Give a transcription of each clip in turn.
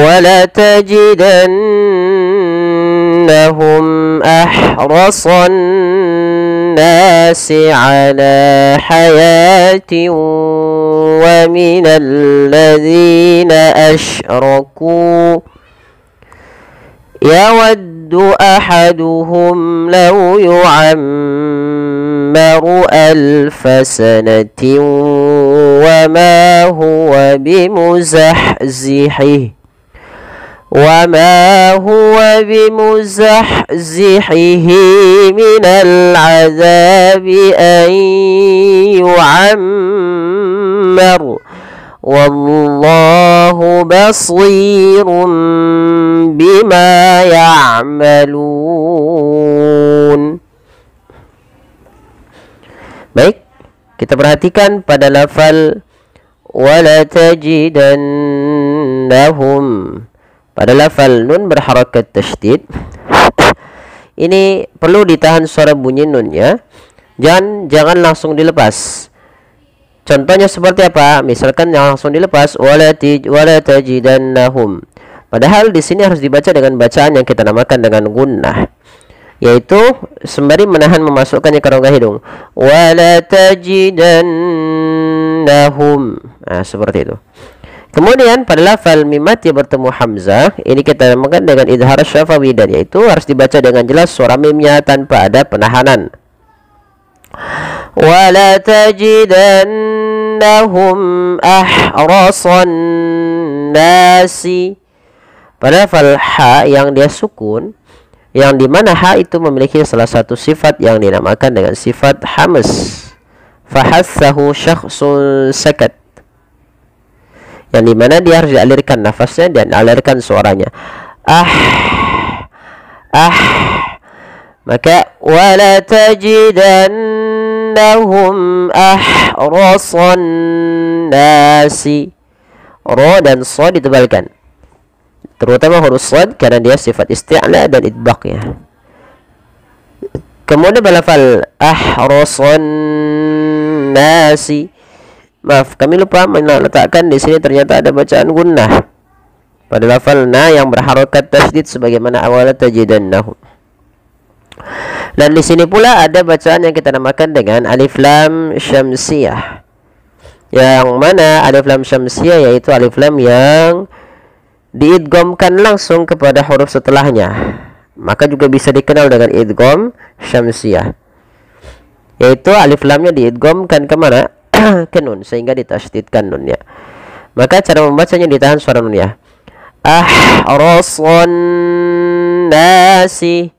وَلَتَجِدَنَّهُمْ أَحْرَصَ النَّاسِ عَلَى حَيَاةٍ وَمِنَ الَّذِينَ أَشْرَكُوا يَوَدُّ أَحَدُهُمْ لَوْ يُعَمَّرُ أَلْفَ سَنَةٍ وما هو بمزحزحه من العذاب أن يعمر والله بصير بما يعملون. Baik, kita perhatikan pada lafal wala tajidannahum. Pada lafal nun berharakat tasydid, ini perlu ditahan suara bunyi nunnya, jangan langsung dilepas. Contohnya seperti apa? Misalkan yang langsung dilepas wala tajidannahum. Padahal di sini harus dibaca dengan bacaan yang kita namakan dengan gunnah, yaitu sembari menahan memasukkannya ke rongga hidung. Wala tajidannahum. Nah, seperti itu. Kemudian pada lafal mimati bertemu hamzah, ini kita namakan dengan idhar syafawi, dan yaitu harus dibaca dengan jelas suara mimnya tanpa ada penahanan. Wala tajidannahum ahrasan nasi. Pada lafal ha yang dia sukun, yang dimana ha itu memiliki salah satu sifat yang dinamakan dengan sifat hamas. Fahassahu syakhsun sakat, yang dimana dia harus dialirkan nafasnya dan alirkan suaranya. Maka wala tajidannahum ahrasan nasi. Ro dan so ditebalkan, terutama huruf sad karena dia sifat isti'la dan idbaqnya. Kemudian balafal ahrasan nasi. Maaf, kami lupa meletakkan di sini, ternyata ada bacaan gunnah pada lafal na yang berharakat tasydid sebagaimana awal tajidannahum. Dan di sini pula ada bacaan yang kita namakan dengan alif lam syamsiyah. Yang mana alif lam syamsiyah yaitu alif lam yang diidghamkan langsung kepada huruf setelahnya. Maka juga bisa dikenal dengan idgham syamsiyah. Yaitu alif lamnya diidghamkan kemana? Ke nun, sehingga ditasydidkan nunnya. Maka cara membacanya ditahan suara nunnya. Ahrasan nasi.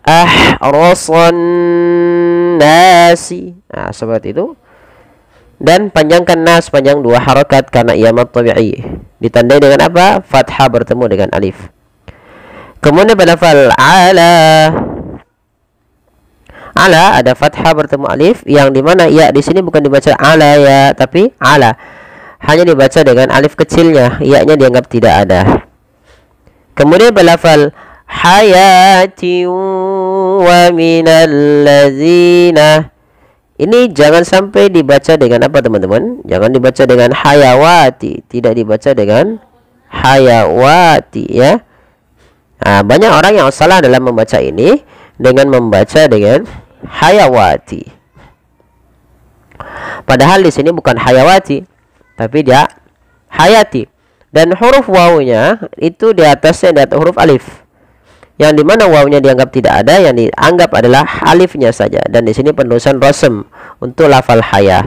Ahrasan nasi. Nah, seperti itu. Dan panjangkan nas panjang 2 harakat karena ia mad tabi'i. Ditandai dengan apa? Fathah bertemu dengan alif. Kemudian pada lafal ala. Ala ada fathah bertemu alif, yang dimana ya di sini bukan dibaca ala ya, tapi ala. Hanya dibaca dengan alif kecilnya, ya-nya dianggap tidak ada. Kemudian balafal hayati wa minal ladzina. Ini jangan sampai dibaca dengan apa teman-teman? Jangan dibaca dengan hayawati, tidak dibaca dengan hayawati ya. Nah, banyak orang yang salah dalam membaca ini dengan membaca dengan hayawati. Padahal di sini bukan hayawati, tapi dia hayati. Dan huruf wawunya itu di atasnya di atas huruf alif. Yang dimana wawunya dianggap tidak ada, yang dianggap adalah alifnya saja. Dan di sini penulisan rasm untuk lafal haya.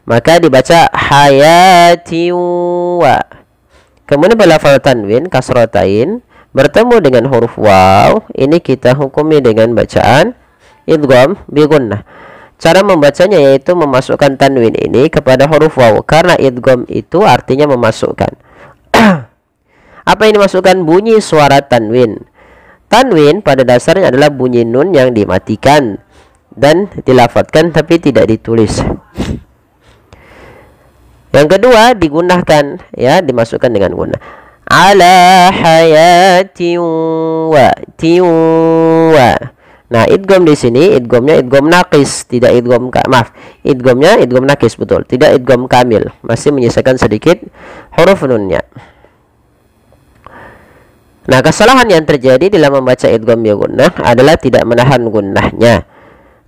Maka dibaca hayati wa. Kemudian pada lafal tanwin kasratain bertemu dengan huruf waw, ini kita hukumi dengan bacaan idgham bi gunnah. Cara membacanya yaitu memasukkan tanwin ini kepada huruf waw, karena idgham itu artinya memasukkan. Apa yang dimasukkan? Bunyi suara tanwin. Tanwin pada dasarnya adalah bunyi nun yang dimatikan dan dilafadzkan tapi tidak ditulis. Yang kedua digunakan ya, dimasukkan dengan gunnah. Ala hayati wa tiwa. Nah, idgham di sini idghamnya idgham naqis, tidak idgham idghamnya idgham naqis betul, tidak idgham kamil, masih menyisakan sedikit huruf nunnya. Nah, kesalahan yang terjadi dalam membaca idgham bi gunnah adalah tidak menahan gunnahnya,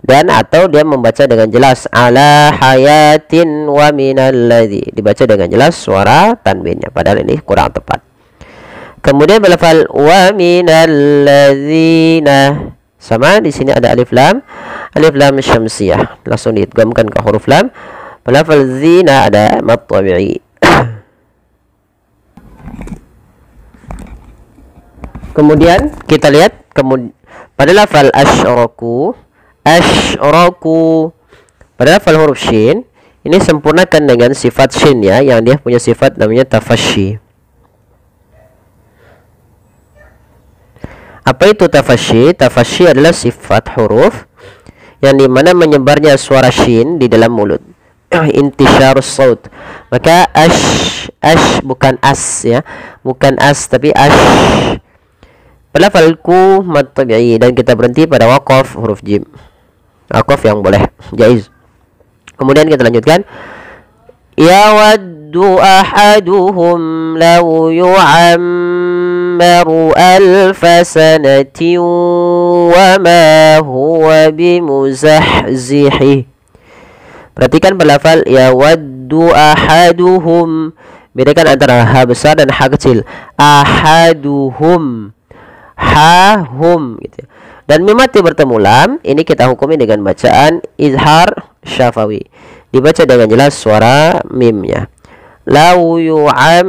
dan atau dia membaca dengan jelas ala hayatin wa minal ladzi, dibaca dengan jelas suara tanwinnya, padahal ini kurang tepat. Kemudian berlafal wa minal ladzina, sama di sini ada alif lam syamsiyah, langsung diidghamkan ke huruf lam. Berlafal zina ada mad tabi'i. Kemudian kita lihat pada lafal asyraku, pada lafal huruf shin ini sempurnakan dengan sifat shin ya, yang dia punya sifat namanya tafasyi. Apa itu tafasyi? Tafasyi adalah sifat huruf yang dimana menyebarnya suara shin di dalam mulut. Intisyarus saut. Maka ash bukan as ya, bukan as tapi ash. Pada lafalku mad tabi'i, dan kita berhenti pada waqaf huruf jim. Waqaf yang boleh, jaiz. Kemudian kita lanjutkan. Yawaddu ahaduhum law yu'ammaru alfa sanatin wa ma huwa bimuzahzihi. Perhatikan berlafal yawaddu ahaduhum. Bedakan antara ha besar dan ha kecil. Ahaduhum, ha-hum gitu. Dan mim mati bertemu lam ini kita hukumi dengan bacaan izhar syafawi, dibaca dengan jelas suara mimnya. Lau yu'ammaru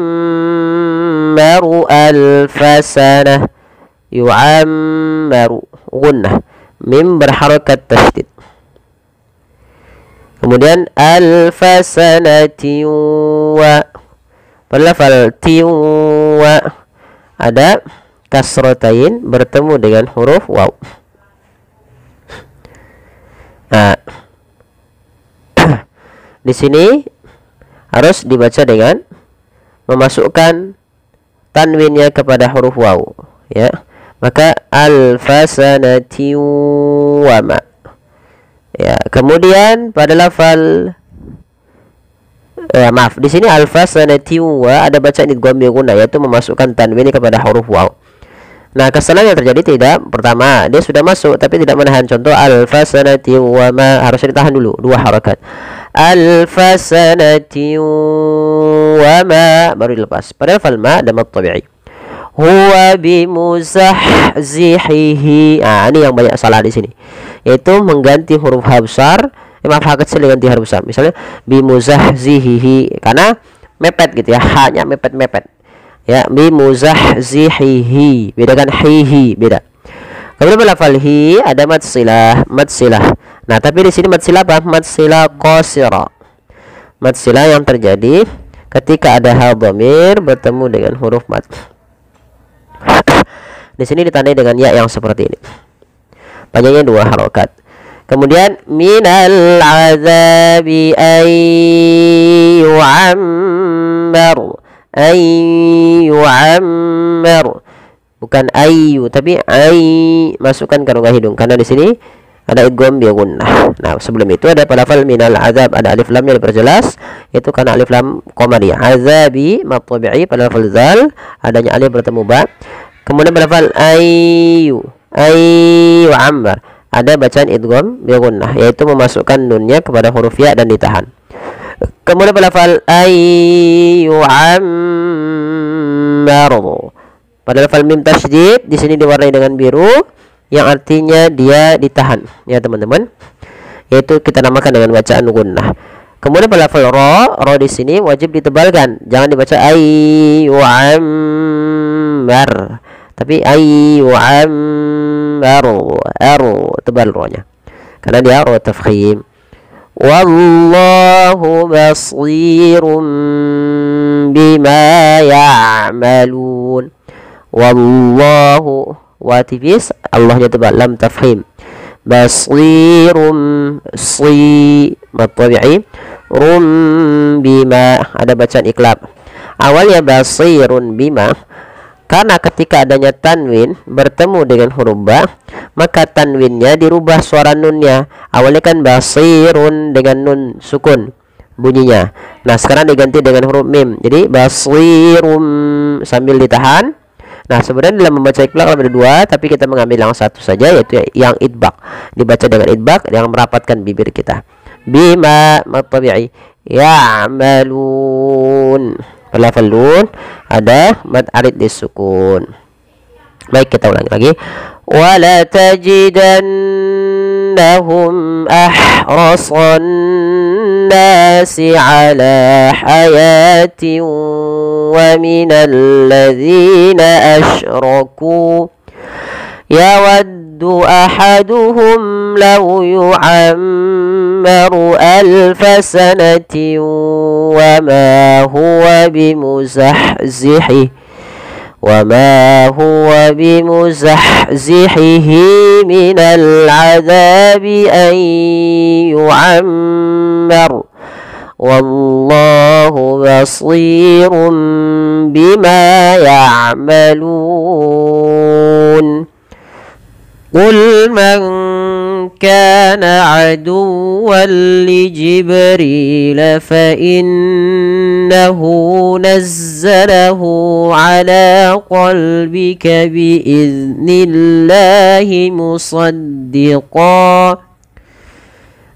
alfasanah, yu'ammaru gunnah, mim berharakat tasydid. Kemudian alfasanati wa, berlafal tiwa ada kasrotain bertemu dengan huruf waw. Nah, di sini harus dibaca dengan memasukkan tanwinnya kepada huruf waw ya. Maka alfasanati wa ma ya. Kemudian pada lafal maaf, di sini alfasanati wa ada bacaan idgham bi gunnah, yaitu memasukkan tanwin kepada huruf waw. Nah, kesalahan yang terjadi tidak, pertama dia sudah masuk tapi tidak menahan. Contoh alfasanati wa ma, harusnya ditahan dulu 2 harakat. Alfasanati wa ma baru dilepas. Pada lafal ma ada mad tabi'i. Huwa bimuzahzihihi. Ini yang banyak salah di sini, yaitu mengganti huruf ha besar, maaf ha kecil diganti ha besar. Misalnya bimuzahzihihi, karena mepet gitu ya, hanya mepet-mepet. Ya, bimuzahzihihi, bedakan hihi, beda. Kemudian lafal hi ada mad silah. Nah, tapi di sini mad silah apa? Mad silah qasira. Mad silah yang terjadi ketika ada ha dhamir bertemu dengan huruf mad. Di sini ditandai dengan ya yang seperti ini. Panjangnya 2 harokat. Kemudian minal azabi ayyu'ammar. Ayyu'ammar, bukan ayyu tapi ay, masukkan ke rongga hidung karena di sini ada idgham bi gunnah. Nah, sebelum itu ada pada lafal minal azab ada alif lam yang diperjelas, itu karena alif lam qamariyah. Azabi mad tabi'i, pada lafal zal adanya alif bertemu ba. Kemudian pada lafal ayyu'ammar ada bacaan idgham bi gunnah, yaitu memasukkan nunnya kepada huruf ya dan ditahan. Kemudian lafal ayyu'ammar pada lafal mim tasydid, di sini diwarnai dengan biru yang artinya dia ditahan ya teman-teman, yaitu kita namakan dengan bacaan gunnah. Kemudian pada lafal ra di sini wajib ditebalkan, jangan dibaca ayyu'ammar tapi ayyu'ammar, tebal ra-nya karena dia ra tafkhim. Wallahu basirun bima ya'malun. Wallahu wa tipis, Allahnya tebal, lam tafhim. Basirun si mad tabi'i, rum bima ada bacaan iklab. Awalnya basirun bima karena ketika adanya tanwin bertemu dengan huruf ba, maka tanwinnya dirubah suara nunnya. Awalnya kan basirun dengan nun sukun bunyinya. Nah, sekarang diganti dengan huruf mim. Jadi basirum sambil ditahan, Nah, sebenarnya dalam membaca iqlaq ada dua, tapi kita mengambil yang satu saja, yaitu yang idbaq. Dibaca dengan idbaq yang merapatkan bibir kita. Bima matabi'i ya'malun. Pada lafal nun ada mad arid disukun. Baik, kita ulangi lagi. Wala tajidannahum ahrasan nasi ala hayatin wa minal ladzina asyraku yawaddu ahaduhum law yu'ammaru alfa sanatin wa ma huwa bimuzahzihihi minal adabi an yu'ammar wallahu basirun bima ya'malun. Qul man kana aduwwan li Jibril fa innahu nazzalahu ala qalbika bi idnillahi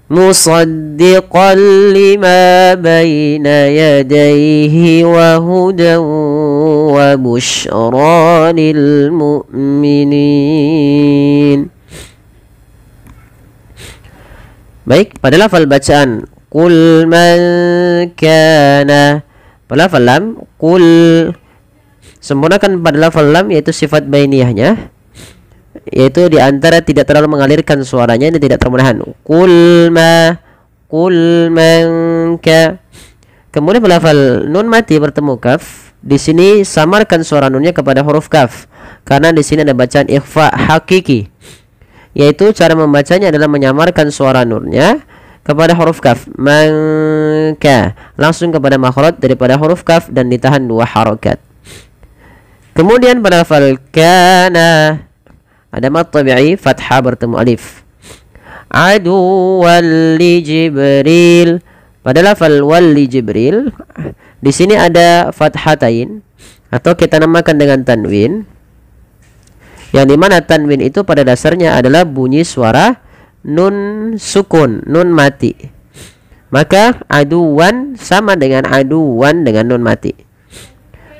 musaddiqan lima bayna yadayhi wa hudan wa bushra lil mu'minin. Baik, pada lafal bacaan qul man kana, pada lafal lam qul, sempurnakan pada lafal lam yaitu sifat bainiyahnya, yaitu di antara tidak terlalu mengalirkan suaranya, ini tidak termenahan. Qul man ka. Kemudian pada lafal nun mati bertemu kaf, di sini samarkan suara nunnya kepada huruf kaf, karena di sini ada bacaan ikhfa hakiki, yaitu cara membacanya adalah menyamarkan suara nunnya kepada huruf kaf, maka langsung kepada makhraj daripada huruf kaf dan ditahan 2 harakat. Kemudian pada lafal kana ada mad tabi'i fathah bertemu alif. Aduwwan li Jibril, pada lafal wal li Jibril di sini ada fathatain atau kita namakan dengan tanwin, yang dimana tanwin itu pada dasarnya adalah bunyi suara nun sukun, nun mati. Maka aduwan sama dengan aduwan dengan nun mati.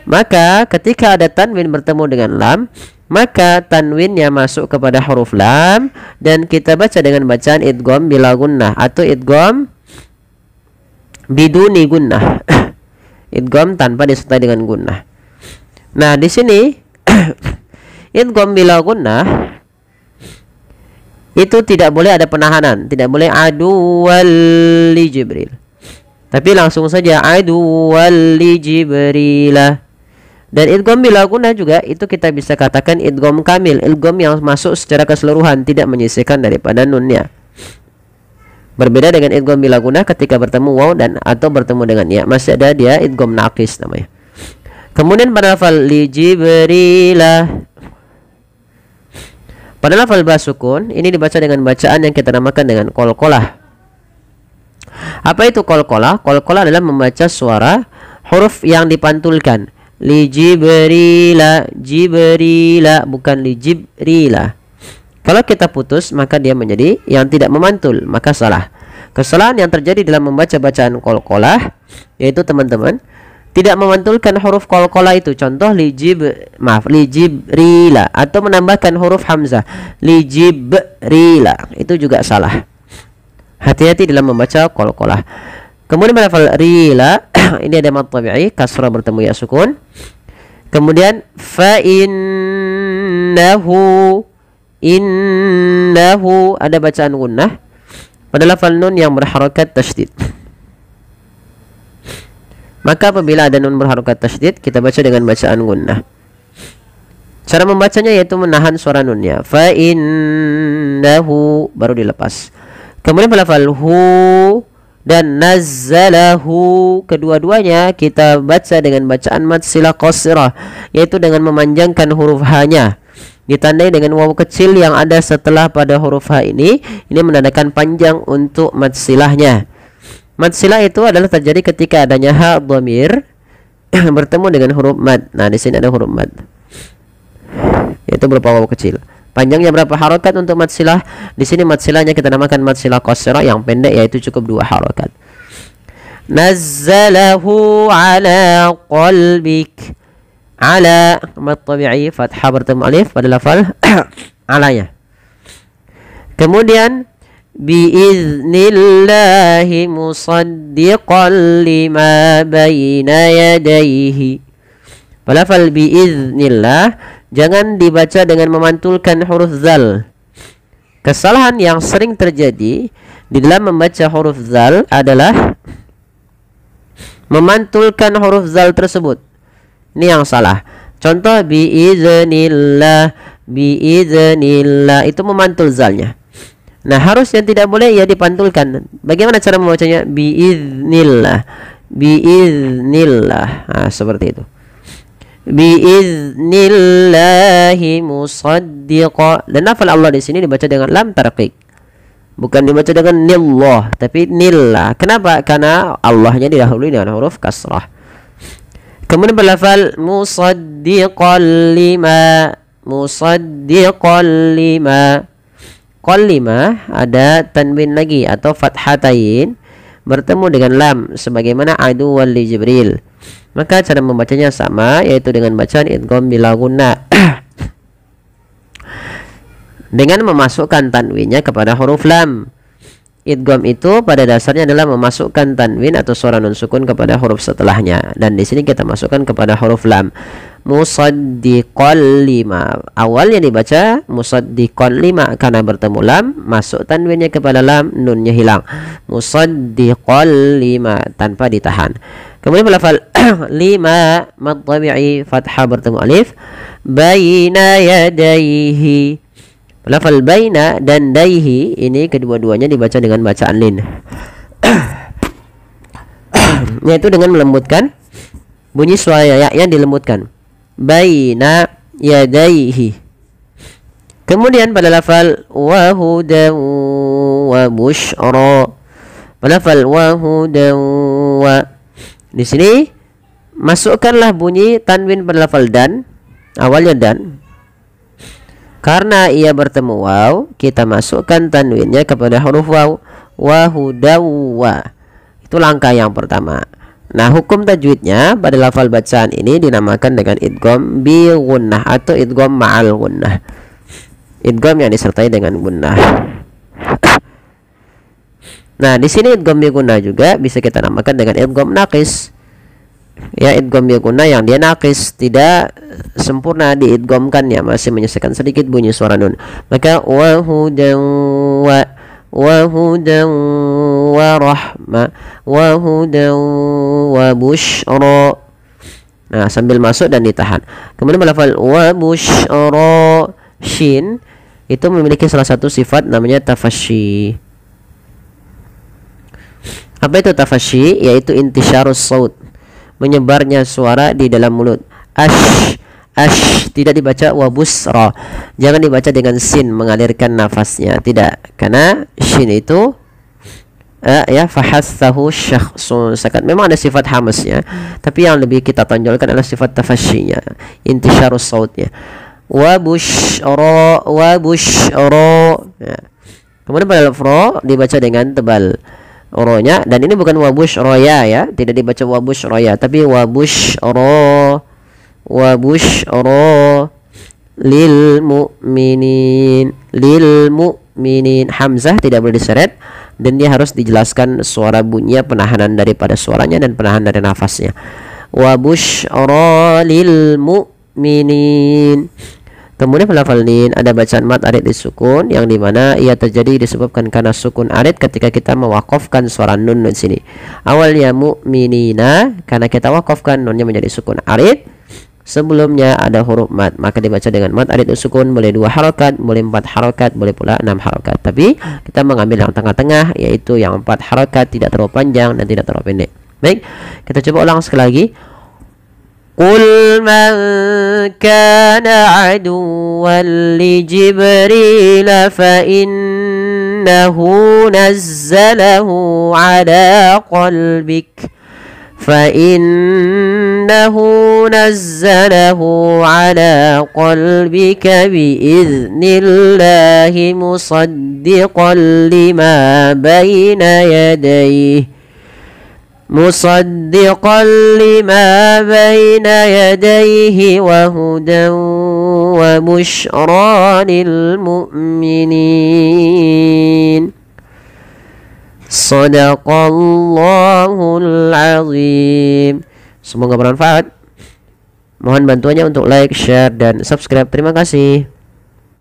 Maka ketika ada tanwin bertemu dengan lam, maka tanwinnya masuk kepada huruf lam dan kita baca dengan bacaan idgham bila gunnah atau idgham biduni gunnah. Idgham tanpa disertai dengan gunnah. Nah, di sini idgham bila gunnah itu tidak boleh ada penahanan, tidak boleh aduwwan li Jibril, tapi langsung saja aduwwan li Jibrilah. Dan idgham bila gunnah juga itu kita bisa katakan idgham kamil, idgham yang masuk secara keseluruhan, tidak menyisihkan daripada nunnya. Berbeda dengan idgham bila gunnah ketika bertemu waw dan atau bertemu dengan ya, masih ada dia idgham naqis namanya. Kemudian pada lafal li Jibrilah, pada lafal ba sukun ini dibaca dengan bacaan yang kita namakan dengan qalqalah. Apa itu qalqalah? Qalqalah adalah membaca suara huruf yang dipantulkan. Li Jibrila, Jibrila, bukan li Jibrila. Kalau kita putus maka dia menjadi yang tidak memantul, maka salah. Kesalahan yang terjadi dalam membaca bacaan qalqalah yaitu teman-teman tidak memantulkan huruf qalqalah itu. Contoh li Jibrila atau menambahkan huruf hamzah li Jibrila, itu juga salah. Hati-hati dalam membaca qalqalah. Kemudian pada lafal rila ini ada mad tabi'i kasrah bertemu ya sukun. Kemudian fa innahu ada bacaan gunnah pada lafal nun yang berharakat tasydid. Maka apabila ada nun berharakat tasydid kita baca dengan bacaan gunnah. Cara membacanya yaitu menahan suara nunnya. Fa innahu baru dilepas. Kemudian pada lafal hu dan nazzalahu, kedua-duanya kita baca dengan bacaan mad silah qasirah, yaitu dengan memanjangkan huruf h-nya ditandai dengan waw kecil yang ada setelah pada huruf h ini menandakan panjang untuk mad silahnya. Mad silah itu adalah terjadi ketika adanya ha dhamir bertemu dengan huruf mad. Nah, di sini ada huruf mad. yaitu berupa waw kecil. Panjangnya berapa harokat untuk mad silah? Di sini mad silahnya kita namakan mad silah qasrah yang pendek, yaitu cukup 2 harokat. Nazzalahu ala qalbik. Ala mad tabi'i fathah bertemu alif pada lafal alanya. Kemudian biiznillahi musaddiqan lima baina yadayhi. Pada lafal biiznillah jangan dibaca dengan memantulkan huruf zal. Kesalahan yang sering terjadi di dalam membaca huruf zal adalah memantulkan huruf zal tersebut. Ini yang salah. Contoh biiznillah, biiznillah itu memantul zalnya. Nah, harusnya tidak boleh ya dipantulkan. Bagaimana cara membacanya? Biiznillah, biiznillah. Nah, seperti itu. Biiznillahi musaddiqa. Dan lafal Allah di sini dibaca dengan lam tarqiq. Bukan dibaca dengan nillah, tapi nillah. Kenapa? Karena Allahnya didahului dengan huruf kasrah. Kemudian berlafal musaddiqan lima, musaddiqan lima. Qal lima ada tanwin lagi atau fathatain bertemu dengan lam sebagaimana aduwwal li Jibril. Maka cara membacanya sama, yaitu dengan bacaan idgham bila gunnah. Dengan memasukkan tanwinnya kepada huruf lam. Idgham itu pada dasarnya adalah memasukkan tanwin atau suara nun sukun kepada huruf setelahnya, dan di sini kita masukkan kepada huruf lam. Musaddiqal lima. Awalnya dibaca musaddiqal lima karena bertemu lam, masuk tanwinnya kepada lam, nunnya hilang. Musaddiqal lima tanpa ditahan. Kemudian lafal lima mad tabi'i fathah bertemu alif. Baina yadayhi. Lafal baina dan daihi ini kedua-duanya dibaca dengan bacaan lin. Yaitu dengan melembutkan bunyi suara ya dilembutkan. Baina yadaihi. Kemudian pada lafal wa hudan wa busyra. Pada lafal wa hudan wa, di sini masukkanlah bunyi tanwin pada lafal dan, awalnya dan. Karena ia bertemu waw, kita masukkan tanwinnya kepada huruf waw. Wa hudawa. Itu langkah yang pertama. Nah, hukum tajwidnya pada lafal bacaan ini dinamakan dengan idgham bi gunnah atau idgham ma'al gunnah. Idgham yang disertai dengan gunnah. Nah, di sini idgham bi gunnah juga bisa kita namakan dengan idgham naqis. Ya, idgham bi gunnah yang dia naqis, tidak sempurna diidghamkannya, masih menyisakan sedikit bunyi suara nun. Maka wa hudan wa rahma wa hudan wa busyra. Nah, sambil masuk dan ditahan. Kemudian melafal wa busyra, shin itu memiliki salah satu sifat namanya tafasyi. Apa itu tafasyi? Yaitu intisyarus saut, menyebarnya suara di dalam mulut. Ash tidak dibaca wabusra. Jangan dibaca dengan sin mengalirkan nafasnya, tidak, karena shin itu ya fahassahu syakhsun sakat. Memang ada sifat hamasnya, tapi yang lebih kita tonjolkan adalah sifat tafasyinya, intisyarus sautnya. Wabusyra ya. Kemudian pada lafro dibaca dengan tebal ronya, dan ini bukan wabusyroya ya, tidak dibaca wabusyroya, tapi wabusyra lil mu'minin. Hamzah tidak boleh diseret, dan dia harus dijelaskan suara bunyinya, penahanan daripada suaranya dan penahanan dari nafasnya. Wabusyra lil mu'minin. Kemudian lafal nin ada bacaan mad arid disukun, yang dimana ia terjadi disebabkan karena sukun arid ketika kita mewakafkan suara nun di sini. Awalnya mu'minina, karena kita wakafkan nunnya menjadi sukun arid. Sebelumnya ada huruf mad, maka dibaca dengan mad arid sukun, boleh 2 harokat, boleh 4 harokat, boleh pula 6 harokat. Tapi kita mengambil yang tengah-tengah, yaitu yang 4 harokat, tidak terlalu panjang dan tidak terlalu pendek. Baik, kita coba ulang sekali lagi. Qul man kana aduwwan li Jibril fa innahu nazzalahu ala qalbik فإنه نزله على قلبك بإذن الله مصدقا لما بين يديه وهدى وبشرى للمؤمنين. Shadaqallahul azim. Semoga bermanfaat. Mohon bantuannya untuk like, share, dan subscribe. Terima kasih.